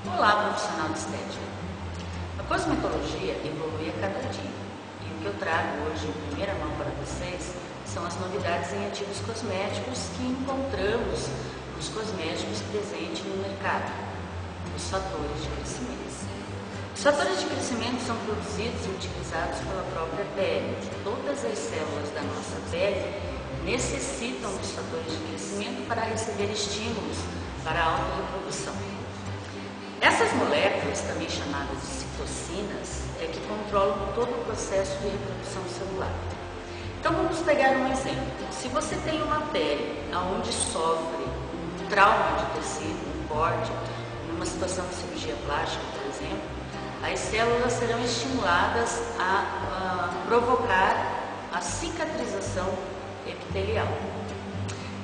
Olá, profissional de estética. A cosmetologia evolui a cada dia e o que eu trago hoje em primeira mão para vocês são as novidades em ativos cosméticos que encontramos nos cosméticos presentes no mercado, os fatores de crescimento. Os fatores de crescimento são produzidos e utilizados pela própria pele. Todas as células da nossa pele necessitam dos fatores de crescimento para receber estímulos para a autorreprodução. Essas moléculas, também chamadas de citocinas, que controlam todo o processo de reprodução celular. Então vamos pegar um exemplo. Se você tem uma pele onde sofre um trauma de tecido, um corte, numa situação de cirurgia plástica, por exemplo, as células serão estimuladas a provocar a cicatrização epitelial.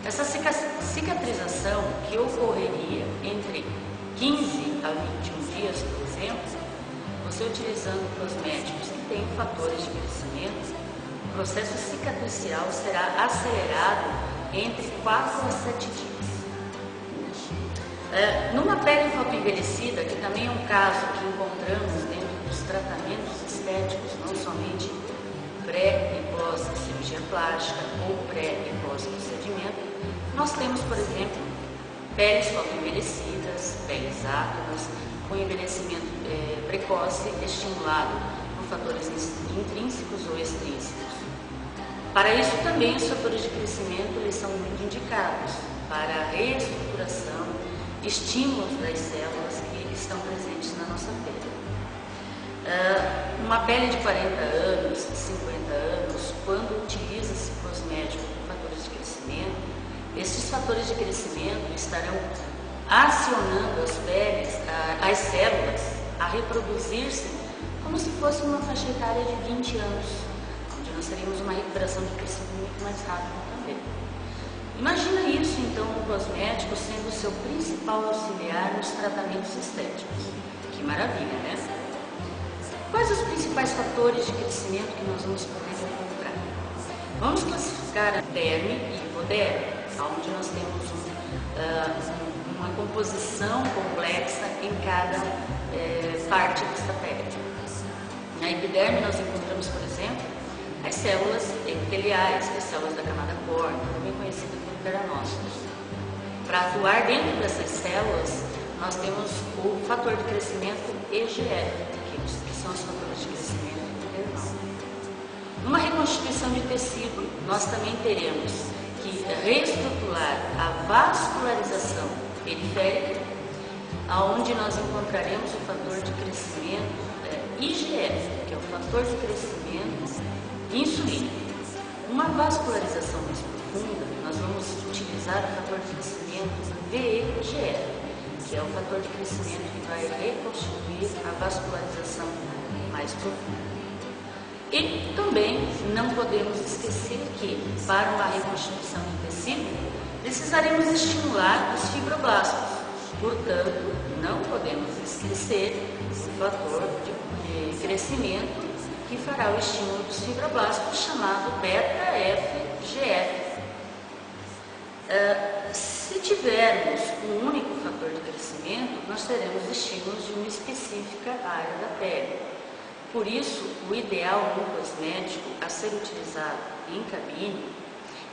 Essa cicatrização, que ocorreria entre 15 a 21 dias, por exemplo, você utilizando cosméticos que têm fatores de crescimento, o processo cicatricial será acelerado entre 4 a 7 dias. Numa pele fotoenvelhecida, que também é um caso que encontramos dentro dos tratamentos estéticos, não somente pré e pós cirurgia plástica ou pré e pós procedimento, nós temos, por exemplo, peles fotoenvelhecidas, peles átonas, com envelhecimento precoce estimulado por fatores intrínsecos ou extrínsecos. Para isso também os fatores de crescimento eles são muito indicados para a reestruturação, estímulos das células que estão presentes na nossa pele. Uma pele de 40 anos, 50 anos, quando utiliza-se cosmético com fatores de crescimento, esses fatores de crescimento estarão acionando as células a reproduzir-se como se fosse uma faixa etária de 20 anos, onde nós teríamos uma recuperação de crescimento muito mais rápida também. Imagina isso, então, um cosmético sendo o seu principal auxiliar nos tratamentos estéticos. Que maravilha, né? Quais os principais fatores de crescimento que nós vamos poder encontrar? Vamos classificar a derme e hipoderme, onde nós temos uma composição complexa em cada parte desta pele. Na epiderme nós encontramos, por exemplo, as células epiteliais, as células da camada córnea, também conhecida como keranócitos. Para atuar dentro dessas células, nós temos o fator de crescimento EGF, que são os fatores de crescimento internal. Numa reconstituição de tecido, nós também teremos que reestruturar a vascularização periférica, aonde nós encontraremos o fator de crescimento IGF, que é o fator de crescimento insulínico. Uma vascularização mais profunda, nós vamos utilizar o fator de crescimento VEGF, que é o fator de crescimento que vai reconstituir a vascularização mais profunda. E também não podemos esquecer que, para uma reconstituição de tecido, precisaremos estimular os fibroblastos. Portanto, não podemos esquecer o fator de crescimento que fará o estímulo dos fibroblastos, chamado beta-FGF. Se tivermos um único fator de crescimento, nós teremos estímulos de uma específica área da pele. Por isso, o ideal no cosmético a ser utilizado em cabine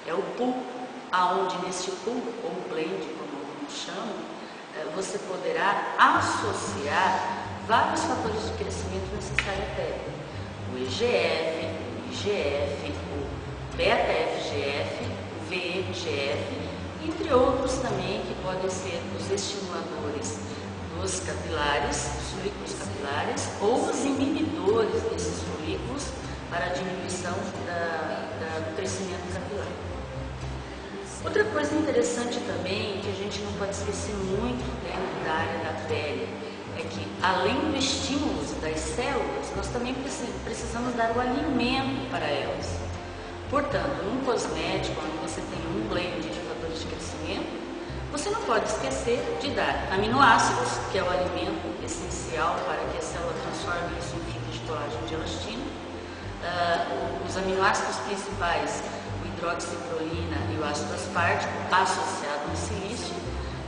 é o pulpo, aonde nesse pulpo, ou blend, como alguns chamam, você poderá associar vários fatores de crescimento necessários à pele. O EGF, o IGF, o beta-FGF, o VEGF, entre outros também que podem ser os estimuladores dos capilares, dos folículos capilares, ou os inibidores desses folículos para a diminuição do crescimento capilar. Outra coisa interessante também, que a gente não pode esquecer muito dentro da área da pele, é que além do estímulo das células, nós também precisamos dar o alimento para elas. Portanto, num cosmético onde você tem um blend de fatores de crescimento, você não pode esquecer de dar aminoácidos, que é o alimento essencial para que a célula transforme isso em fibra de colágeno de elastina. Os aminoácidos principais, o hidroxiprolina e o ácido aspartico, associado ao silício,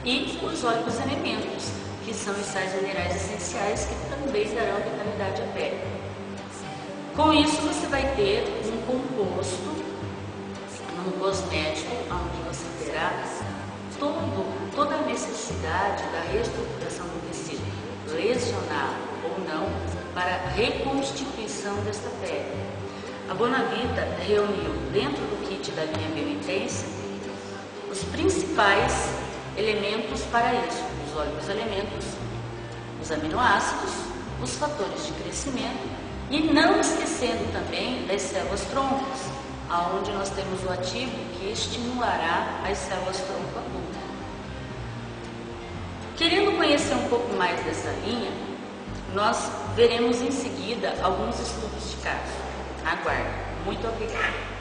e os óleos elementos, que são os sais minerais essenciais que também darão vitalidade à pele. Com isso você vai ter um composto, um cosmético, onde você terá toda a necessidade da reestruturação do tecido, lesionado ou não, para a reconstituição desta pele. A Bonavita reuniu dentro do kit da linha Biointensa os principais elementos para isso, os elementos, os aminoácidos, os fatores de crescimento e não esquecendo também das células-troncos, aonde nós temos o ativo que estimulará as células-tronco adultas. Querendo conhecer um pouco mais dessa linha, nós veremos em seguida alguns estudos de caso. Aguarde. Muito obrigada.